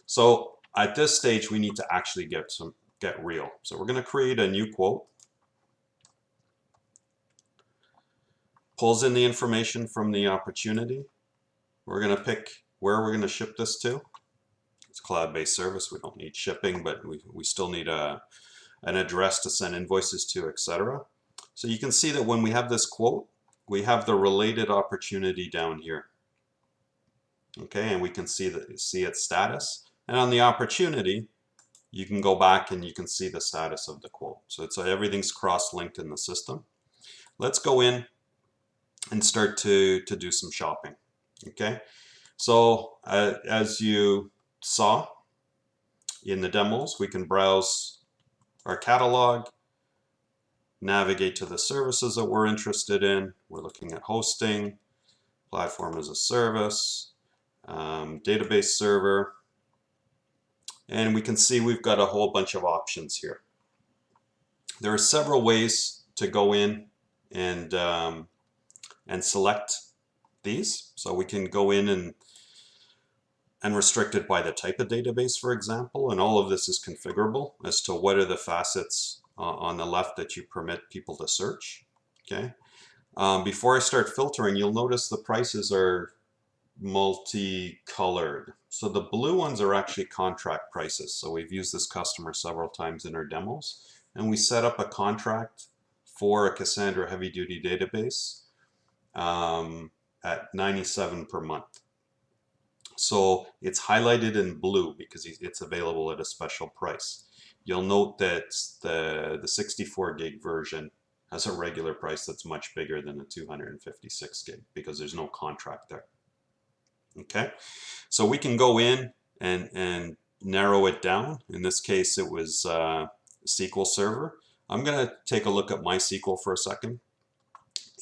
So at this stage, we need to actually get real. So we're going to create a new quote. Pulls in the information from the opportunity. We're going to pick where we're going to ship this to. It's a cloud-based service. We don't need shipping, but we still need an address to send invoices to, etc. So you can see that when we have this quote, we have the related opportunity down here. Okay, and we can see its status. And on the opportunity, you can go back and you can see the status of the quote. So everything's cross-linked in the system. Let's go in and start to do some shopping. Okay, so as you saw in the demos, we can browse our catalog, navigate to the services that we're interested in. We're looking at hosting, platform as a service, database server, and we can see we've got a whole bunch of options here. There are several ways to go in and select these. So we can go in and restrict it by the type of database, for example, and all of this is configurable as to what are the facets on the left that you permit people to search. Okay. Before I start filtering, you'll notice the prices are multicolored. So the blue ones are actually contract prices. So we've used this customer several times in our demos, and we set up a contract for a Cassandra heavy duty database at $97 per month. So it's highlighted in blue because it's available at a special price. You'll note that the 64 gig version has a regular price that's much bigger than the 256 gig because there's no contract there. Okay, so we can go in and narrow it down. In this case, it was SQL Server. I'm going to take a look at MySQL for a second,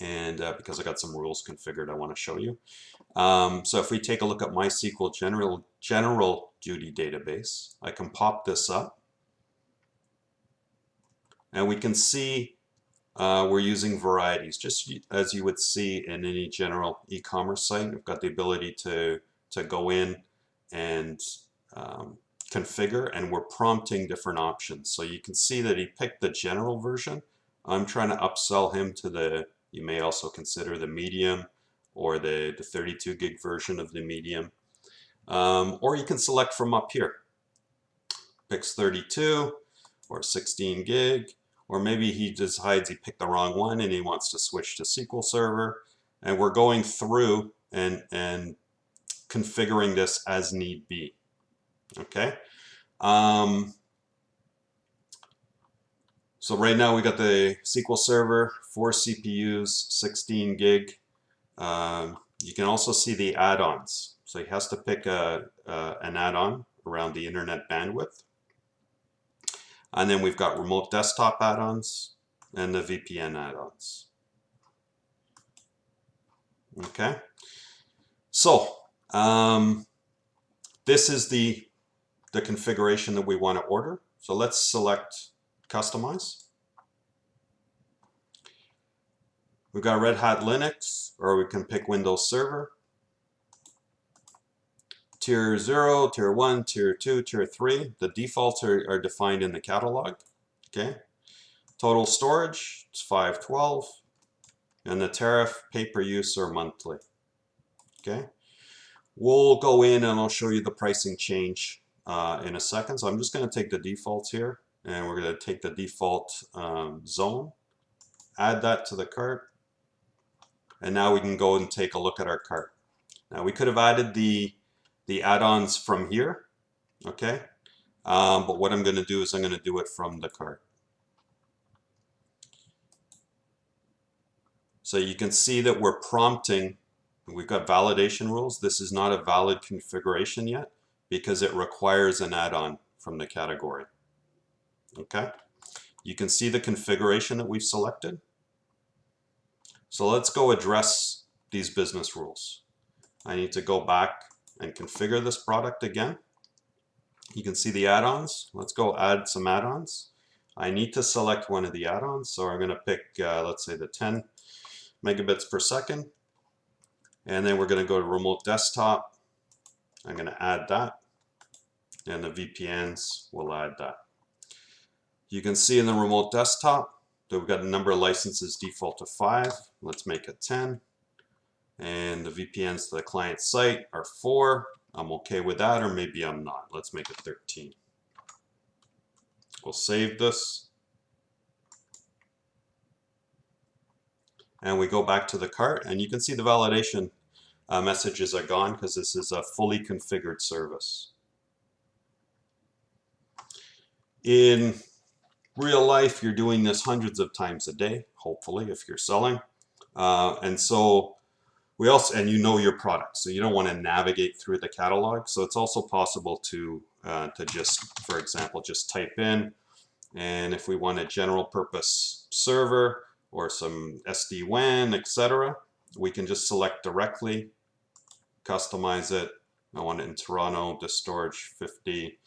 and because I got some rules configured I want to show you. So if we take a look at MySQL general duty database, I can pop this up, and we can see we're using varieties, just as you would see in any general e-commerce site. We've got the ability to go in and configure, and we're prompting different options. So you can see that he picked the general version. I'm trying to upsell him to the, you may also consider the medium or the 32 gig version of the medium. Or you can select from up here. Picks 32 or 16 gig, or maybe he decides he picked the wrong one and he wants to switch to SQL Server. And we're going through and configuring this as need be. Okay. So right now we got the SQL Server, 4 CPUs, 16 gig. You can also see the add-ons. So he has to pick an add-on around the internet bandwidth. And then we've got remote desktop add-ons and the VPN add-ons. Okay. So this is the configuration that we want to order. So let's select Customize. We've got Red Hat Linux, or we can pick Windows Server. Tier 0, Tier 1, Tier 2, Tier 3. The defaults are defined in the catalog. Okay. Total storage, it's 512. And the tariff, pay-per-use or monthly. Okay. We'll go in and I'll show you the pricing change in a second. So I'm just going to take the defaults here, and we're going to take the default zone, add that to the cart, and now we can go and take a look at our cart. Now we could have added the add-ons from here, okay? But what I'm going to do is I'm going to do it from the cart. So you can see that we're prompting. We've got validation rules. This is not a valid configuration yet because it requires an add-on from the category. Okay. You can see the configuration that we've selected. So let's go address these business rules. I need to go back and configure this product again. You can see the add-ons. Let's go add some add-ons. I need to select one of the add-ons. So I'm going to pick, let's say, the 10 megabits per second. And then we're going to go to remote desktop. I'm going to add that. and the VPNs, we'll add that. You can see in the remote desktop that we've got a number of licenses default to 5. Let's make it 10. And the VPNs to the client site are 4. I'm okay with that, or maybe I'm not. Let's make it 13. We'll save this. And we go back to the cart, and you can see the validation messages are gone because this is a fully configured service. In real life, you're doing this hundreds of times a day, hopefully, if you're selling. And so we also, and you know your product, so you don't want to navigate through the catalog. So it's also possible to just, for example, just type in, and if we want a general purpose server or some SD-WAN, etc., we can just select directly, customize it. I want it in Toronto, disk storage 50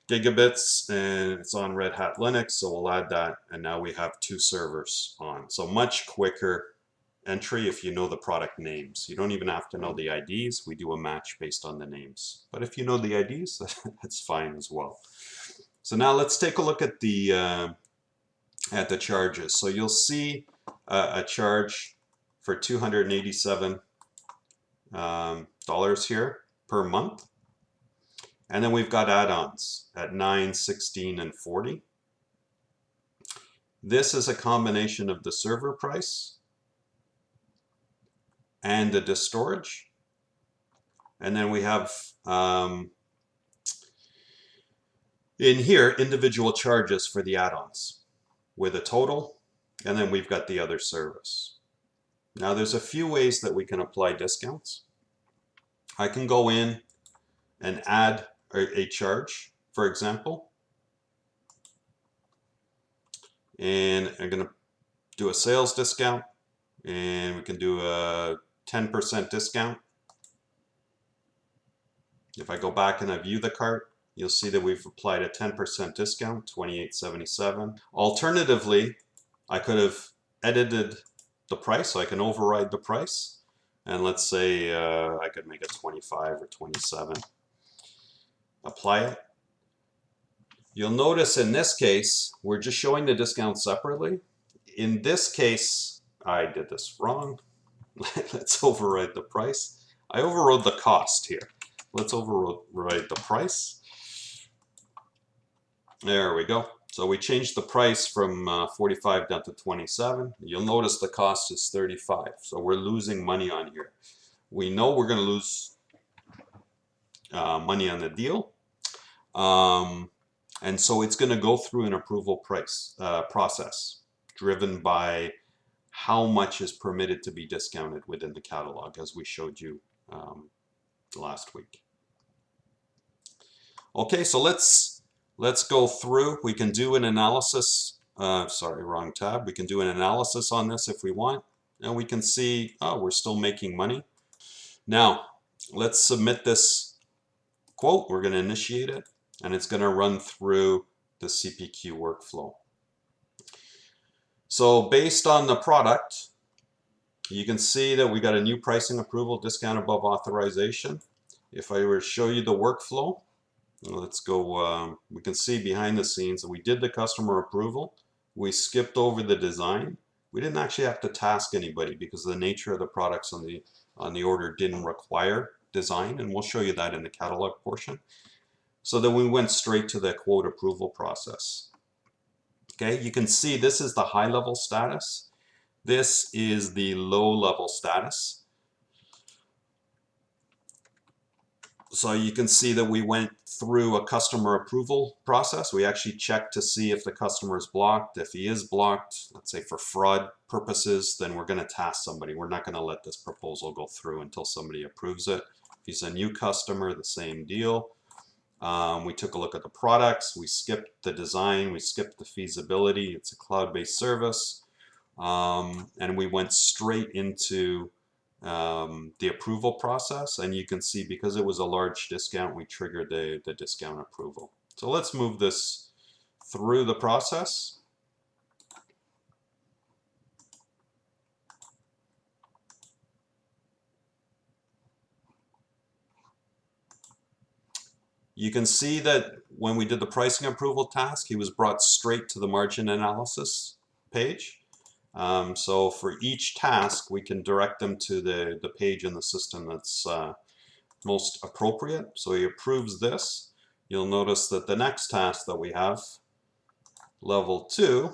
gigabits, and it's on Red Hat Linux, so we'll add that, and now we have 2 servers on. So much quicker entry if you know the product names. You don't even have to know the IDs. We do a match based on the names. But if you know the IDs, that's fine as well. So now let's take a look at the charges. So you'll see a charge for $287 here per month. And then we've got add-ons at 9, 16, and 40. This is a combination of the server price and the disk storage. And then we have in here individual charges for the add-ons with a total, and then we've got the other service. Now there's a few ways that we can apply discounts. I can go in and add a charge, for example, and I'm going to do a sales discount, and we can do a 10% discount. If I go back and I view the cart, you'll see that we've applied a 10% discount, $28.77. Alternatively, I could have edited the price, so I can override the price, and let's say I could make it 25 or 27. Apply it. You'll notice in this case, we're just showing the discount separately. In this case, I did this wrong. Let's override the price. I overrode the cost here. Let's override the price. There we go. So we changed the price from 45 down to 27. You'll notice the cost is 35. So we're losing money on here. We know we're going to lose money on the deal. And so it's going to go through an approval process driven by how much is permitted to be discounted within the catalog, as we showed you last week. Okay, so let's go through. We can do an analysis. Sorry, wrong tab. We can do an analysis on this if we want, and we can see, oh, we're still making money. Now, let's submit this quote. We're going to initiate it, and it's going to run through the Cpq workflow. So based on the product, you can see that we got a new pricing approval, discount above authorization. If I were to show you the workflow, let's go, we can see behind the scenes that we did the customer approval. We skipped over the design. We didn't actually have to task anybody because the nature of the products on the order didn't require design, and we'll show you that in the catalog portion. So then we went straight to the quote approval process. Okay, you can see this is the high level status. This is the low level status. So you can see that we went through a customer approval process. We actually checked to see if the customer is blocked. If he is blocked, let's say for fraud purposes, then we're going to task somebody. We're not going to let this proposal go through until somebody approves it. If he's a new customer, the same deal. We took a look at the products. We skipped the design. We skipped the feasibility. It's a cloud-based service. And we went straight into the approval process, and you can see because it was a large discount, we triggered the discount approval. So let's move this through the process. You can see that when we did the pricing approval task, he was brought straight to the margin analysis page. So for each task, we can direct them to the page in the system that's most appropriate. So he approves this. You'll notice that the next task that we have, level 2,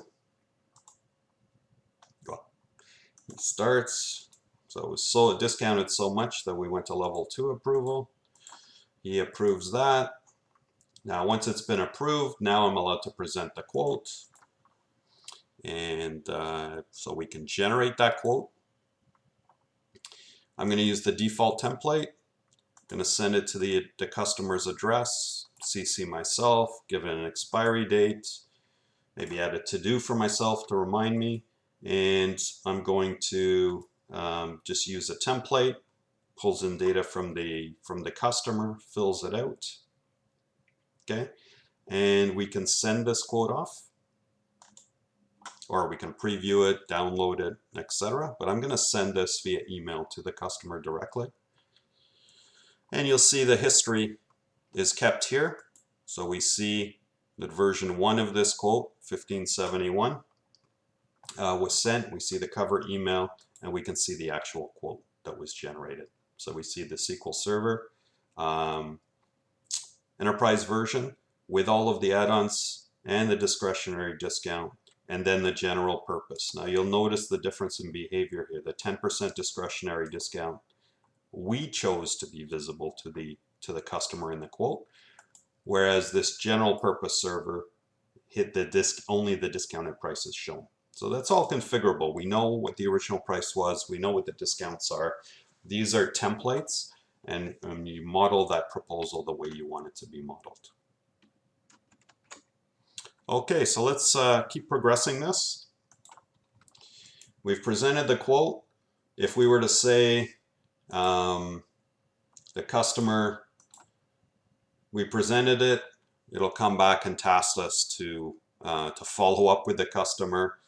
it starts. So it was so discounted so much that we went to level 2 approval. He approves that. Now once it's been approved, now I'm allowed to present the quote. And so we can generate that quote. I'm going to use the default template. I'm going to send it to the customer's address, CC myself, give it an expiry date, maybe add a to-do for myself to remind me. And I'm going to just use a template, pulls in data from the customer, fills it out. Okay, and we can send this quote off, or we can preview it, download it, etc. But I'm going to send this via email to the customer directly. And you'll see the history is kept here. So we see that version 1 of this quote, 1571, was sent. We see the cover email, and we can see the actual quote that was generated. So we see the SQL Server enterprise version with all of the add-ons and the discretionary discount, and then the general purpose. Now you'll notice the difference in behavior here. The 10% discretionary discount we chose to be visible to the customer in the quote, whereas this general purpose server hit only the discounted price is shown. So that's all configurable. We know what the original price was. We know what the discounts are. These are templates, and you model that proposal the way you want it to be modeled. Okay, so let's keep progressing this. We've presented the quote. If we were to say the customer, we presented it, it'll come back and task us to follow up with the customer.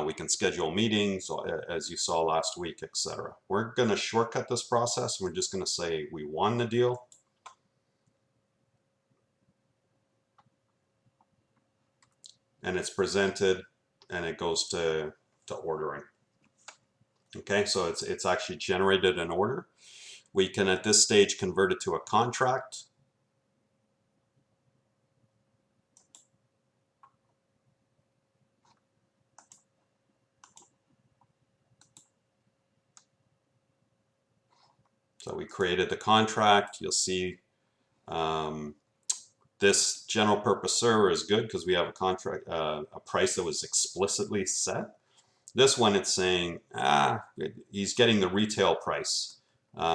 We can schedule meetings, as you saw last week, etc. We're going to shortcut this process. We're just going to say we won the deal. And it's presented, and it goes to ordering. Okay, so it's actually generated an order. We can at this stage convert it to a contract. So we created the contract. You'll see this general purpose server is good because we have a contract, a price that was explicitly set. This one, it's saying, he's getting the retail price.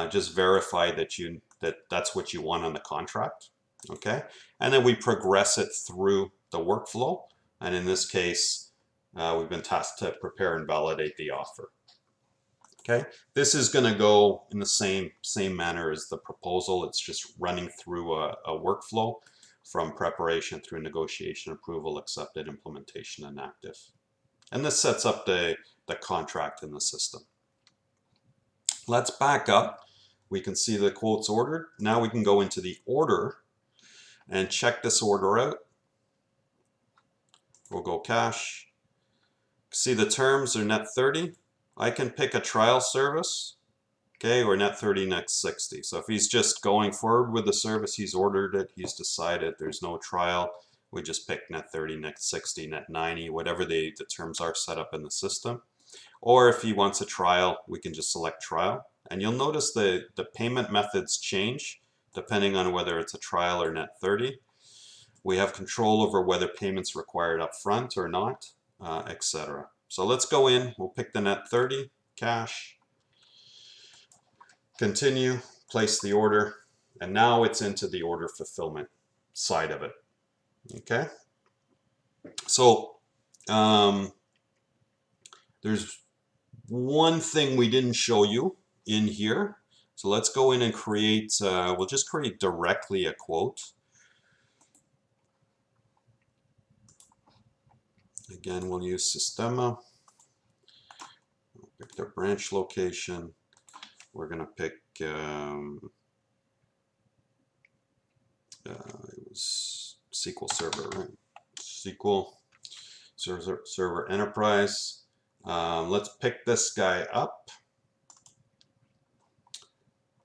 Just verify that that's what you want on the contract. Okay, and then we progress it through the workflow. And in this case, we've been tasked to prepare and validate the offer. Okay, this is going to go in the same manner as the proposal. It's just running through a workflow from preparation through negotiation, approval, accepted, implementation, and active. And this sets up the contract in the system. Let's back up. We can see the quotes ordered. Now we can go into the order and check this order out. We'll go cash. See the terms are net 30. I can pick a trial service, okay, or net 30, net 60. So if he's just going forward with the service, he's ordered it, he's decided, there's no trial, we just pick net 30, net 60, net 90, whatever the terms are set up in the system. Or if he wants a trial, we can just select trial. And you'll notice the payment methods change depending on whether it's a trial or net 30. We have control over whether payments required up front or not, etc. So let's go in, we'll pick the net 30, cash, continue, place the order, and now it's into the order fulfillment side of it. Okay, so there's one thing we didn't show you in here. So let's go in and create, we'll just create directly a quote. Again, we'll use Sistema. We'll pick the branch location. We're going to pick it was SQL Server, right? SQL Server Enterprise. Let's pick this guy up.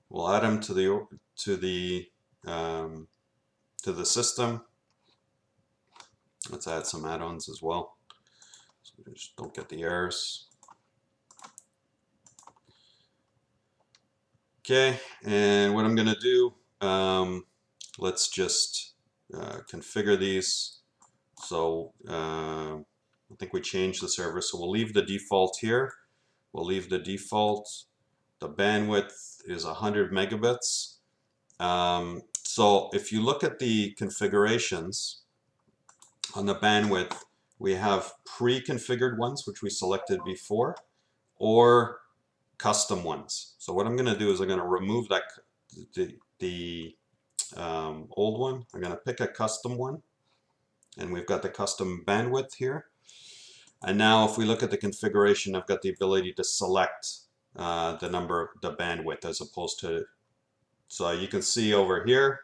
We'll add him to the system. Let's add some add-ons as well, so we just don't get the errors. Okay, and what I'm going to do, let's just configure these. So I think we changed the server, so we'll leave the default here. We'll leave the default. The bandwidth is 100 megabits. So if you look at the configurations on the bandwidth, we have pre-configured ones, which we selected before, or custom ones. So what I'm going to do is I'm going to remove that the old one. I'm going to pick a custom one, and we've got the custom bandwidth here. And now if we look at the configuration, I've got the ability to select the bandwidth as opposed to, so you can see over here,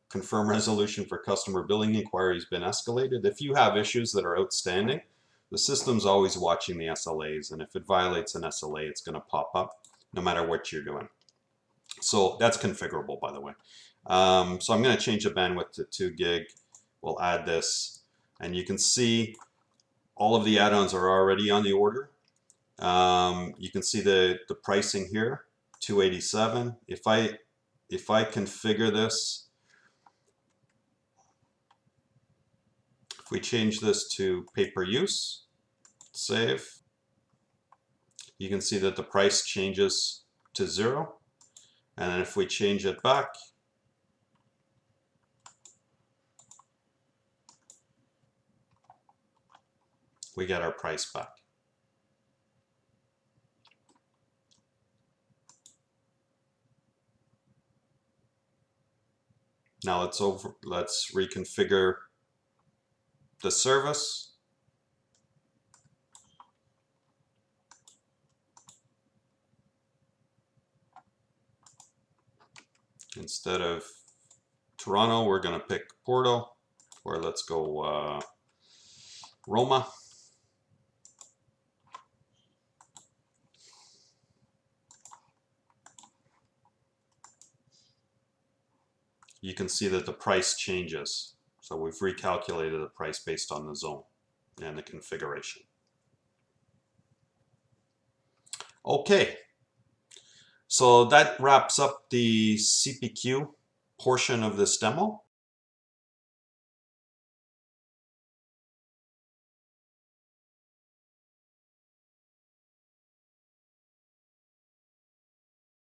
confirm resolution for customer billing inquiry has been escalated. If you have issues that are outstanding, the system's always watching the SLAs, and if it violates an SLA, it's going to pop up no matter what you're doing. So that's configurable, by the way. So I'm going to change the bandwidth to 2 gig. We'll add this, and you can see all of the add-ons are already on the order. You can see the pricing here, $287. If I configure this, if we change this to pay-per-use, save, you can see that the price changes to 0. And then if we change it back, we get our price back. Now let's reconfigure the service. Instead of Toronto, we're going to pick Porto, or let's go Roma. You can see that the price changes. So we've recalculated the price based on the zone and the configuration. Okay, so that wraps up the CPQ portion of this demo.